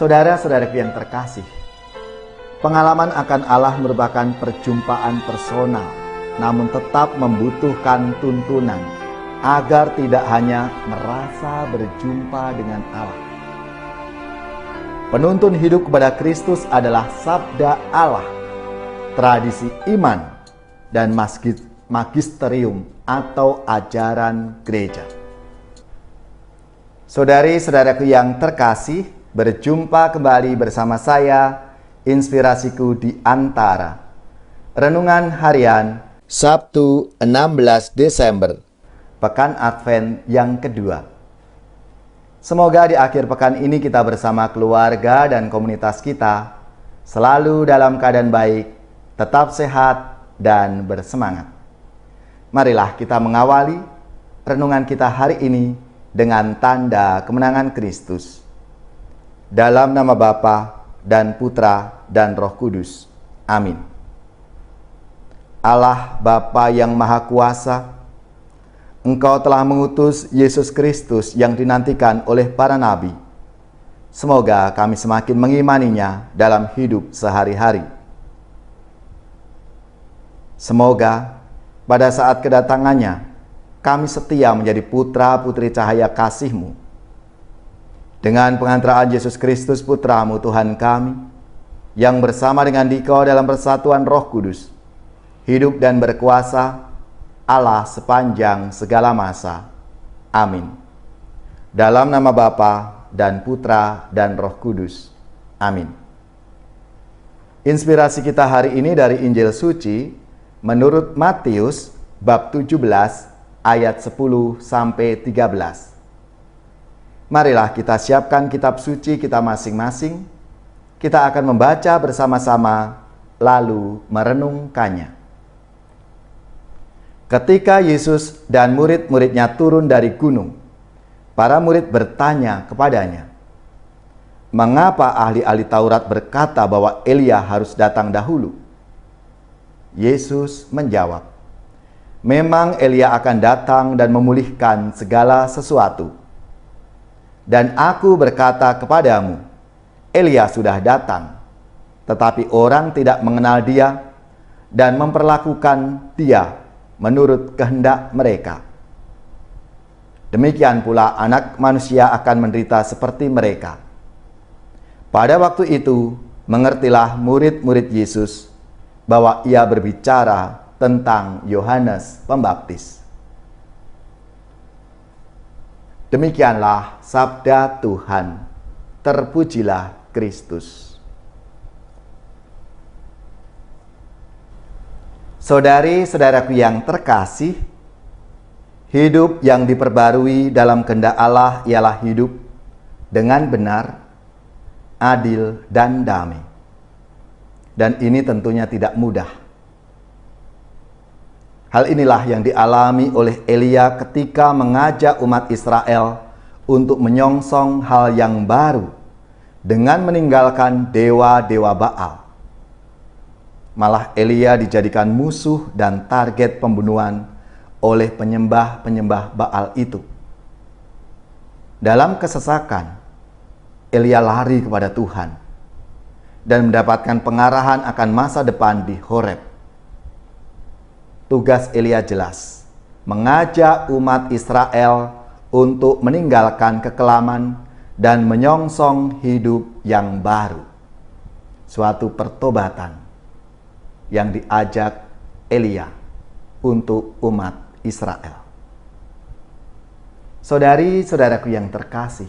Saudara-saudaraku yang terkasih, pengalaman akan Allah merupakan perjumpaan personal, namun tetap membutuhkan tuntunan agar tidak hanya merasa berjumpa dengan Allah. Penuntun hidup kepada Kristus adalah sabda Allah, tradisi iman, dan magisterium atau ajaran gereja. Saudari-saudaraku yang terkasih, berjumpa kembali bersama saya, Inspirasiku di Antara. Renungan harian Sabtu 16 Desember, Pekan Advent yang kedua. Semoga di akhir pekan ini kita bersama keluarga dan komunitas kita selalu dalam keadaan baik, tetap sehat, dan bersemangat. Marilah kita mengawali renungan kita hari ini dengan tanda kemenangan Kristus. Dalam nama Bapa dan Putra dan Roh Kudus. Amin. Allah Bapa yang Maha Kuasa, Engkau telah mengutus Yesus Kristus yang dinantikan oleh para nabi. Semoga kami semakin mengimaninya dalam hidup sehari-hari. Semoga pada saat kedatangannya, kami setia menjadi putra-putri cahaya kasih-Mu. Dengan pengantaraan Yesus Kristus Putra-Mu Tuhan kami, yang bersama dengan Dikau dalam persatuan Roh Kudus, hidup dan berkuasa Allah sepanjang segala masa. Amin. Dalam nama Bapa dan Putra dan Roh Kudus. Amin. Inspirasi kita hari ini dari Injil Suci menurut Matius bab 17 ayat 10 sampai 13. Marilah kita siapkan kitab suci kita masing-masing. Kita akan membaca bersama-sama lalu merenungkannya. Ketika Yesus dan murid-muridnya turun dari gunung, para murid bertanya kepadanya, "Mengapa ahli-ahli Taurat berkata bahwa Elia harus datang dahulu?" Yesus menjawab, "Memang Elia akan datang dan memulihkan segala sesuatu. Dan aku berkata kepadamu, Elia sudah datang, tetapi orang tidak mengenal dia dan memperlakukan dia menurut kehendak mereka. Demikian pula Anak Manusia akan menderita seperti mereka." Pada waktu itu, mengertilah murid-murid Yesus bahwa ia berbicara tentang Yohanes Pembaptis. Demikianlah sabda Tuhan. Terpujilah Kristus. Saudari-saudaraku yang terkasih, hidup yang diperbarui dalam kehendak Allah ialah hidup dengan benar, adil, dan damai. Dan ini tentunya tidak mudah. Hal inilah yang dialami oleh Elia ketika mengajak umat Israel untuk menyongsong hal yang baru dengan meninggalkan dewa-dewa Baal. Malah Elia dijadikan musuh dan target pembunuhan oleh penyembah-penyembah Baal itu. Dalam kesesakan, Elia lari kepada Tuhan dan mendapatkan pengarahan akan masa depan di Horeb. Tugas Elia jelas, mengajak umat Israel untuk meninggalkan kekelaman dan menyongsong hidup yang baru. Suatu pertobatan yang diajak Elia untuk umat Israel. Saudari-saudaraku yang terkasih,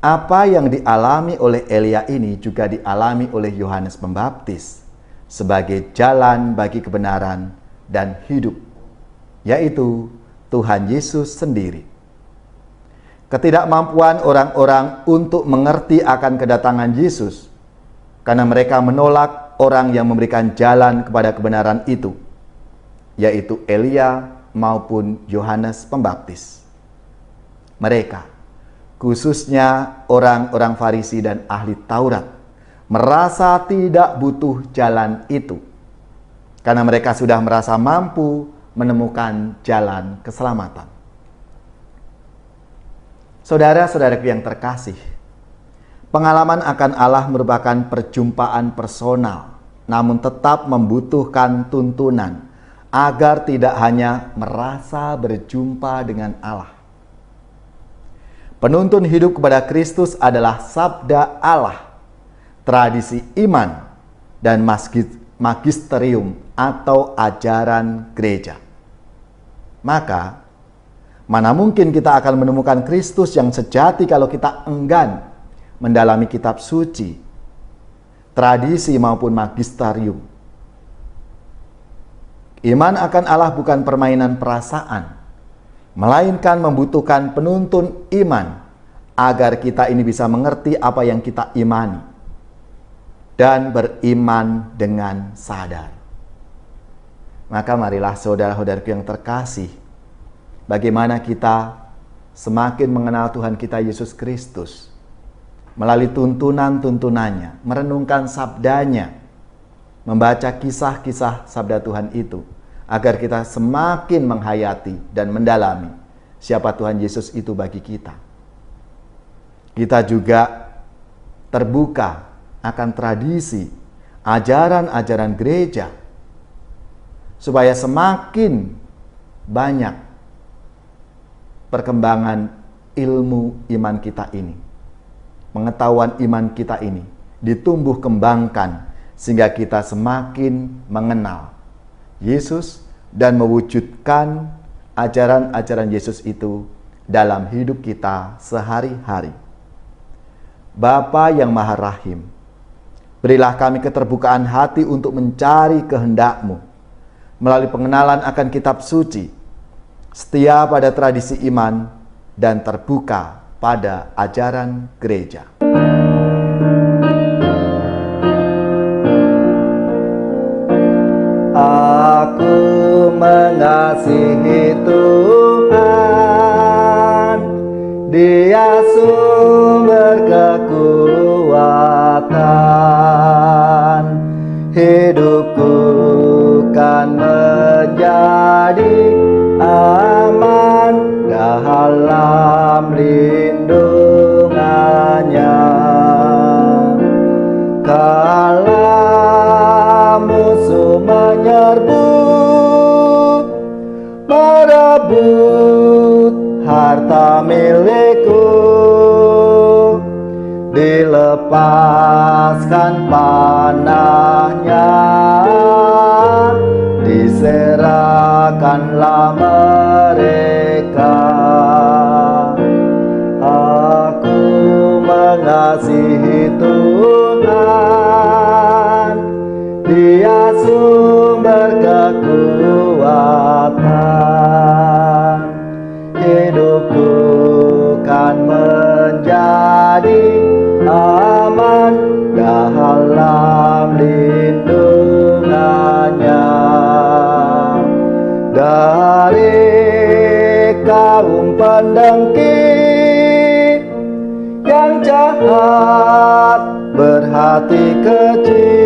apa yang dialami oleh Elia ini juga dialami oleh Yohanes Pembaptis sebagai jalan bagi kebenaran dan hidup, yaitu Tuhan Yesus sendiri. Ketidakmampuan orang-orang untuk mengerti akan kedatangan Yesus karena mereka menolak orang yang memberikan jalan kepada kebenaran itu, yaitu Elia maupun Yohanes Pembaptis. Mereka, khususnya orang-orang Farisi dan ahli Taurat, merasa tidak butuh jalan itu karena mereka sudah merasa mampu menemukan jalan keselamatan. Saudara-saudaraku yang terkasih, Pengalaman akan Allah merupakan perjumpaan personal, namun tetap membutuhkan tuntunan agar tidak hanya merasa berjumpa dengan Allah. Penuntun hidup kepada Kristus adalah sabda Allah, tradisi iman, dan magisterium atau ajaran gereja. Maka, mana mungkin kita akan menemukan Kristus yang sejati kalau kita enggan mendalami kitab suci, tradisi maupun magisterium. Iman akan Allah bukan permainan perasaan, melainkan membutuhkan penuntun iman agar kita ini bisa mengerti apa yang kita imani dan beriman dengan sadar. Maka marilah saudara-saudaraku yang terkasih, bagaimana kita semakin mengenal Tuhan kita Yesus Kristus melalui tuntunan-tuntunannya, merenungkan sabdanya, membaca kisah-kisah sabda Tuhan itu, agar kita semakin menghayati dan mendalami siapa Tuhan Yesus itu bagi kita. Kita juga terbuka akan tradisi, ajaran-ajaran gereja, supaya semakin banyak perkembangan ilmu iman kita ini, pengetahuan iman kita ini ditumbuh kembangkan sehingga kita semakin mengenal Yesus dan mewujudkan ajaran-ajaran Yesus itu dalam hidup kita sehari-hari. Bapa yang Maha Rahim, berilah kami keterbukaan hati untuk mencari kehendak-Mu melalui pengenalan akan kitab suci, setia pada tradisi iman, dan terbuka pada ajaran gereja. Aku mengasihi Tuhan, Dia sumber kekuatan. Hidupku kan menjadi aman dalam lindungannya. Kala musuh menyerbu, merebut harta milikku, dilepaskan panahnya, diserahkanlah mereka. Aku mengasihi Tuhan, Dia sumber kekuatan. Hidupku kan menjadi aman dalam lindungannya. Dari kaum pendengki yang jahat berhati keji,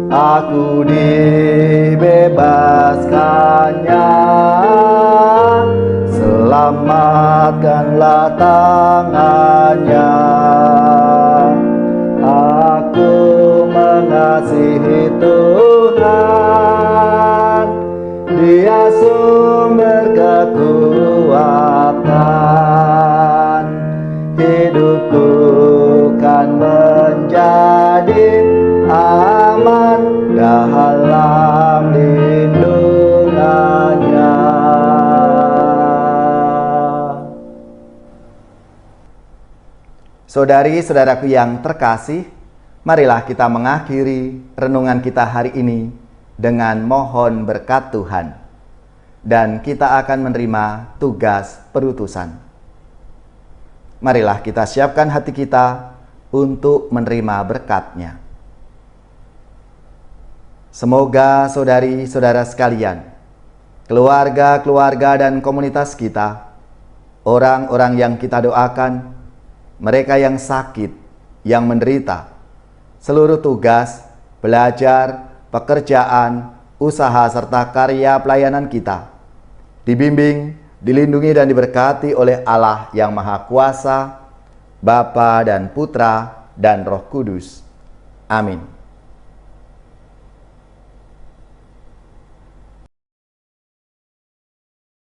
aku dibebaskannya. Selamatkanlah tangannya. Aku mengasihi Tuhan, Dia sumber kekuatan. Hidupku kan menjadi aman dalam lindungannya. Saudari-saudaraku yang terkasih, marilah kita mengakhiri renungan kita hari ini dengan mohon berkat Tuhan. Dan kita akan menerima tugas perutusan. Marilah kita siapkan hati kita untuk menerima berkat-Nya. Semoga saudari-saudara sekalian, keluarga-keluarga dan komunitas kita, orang-orang yang kita doakan, mereka yang sakit, yang menderita, seluruh tugas, belajar, pekerjaan, usaha, serta karya pelayanan kita, dibimbing, dilindungi dan diberkati oleh Allah yang Maha Kuasa, Bapa dan Putra dan Roh Kudus. Amin.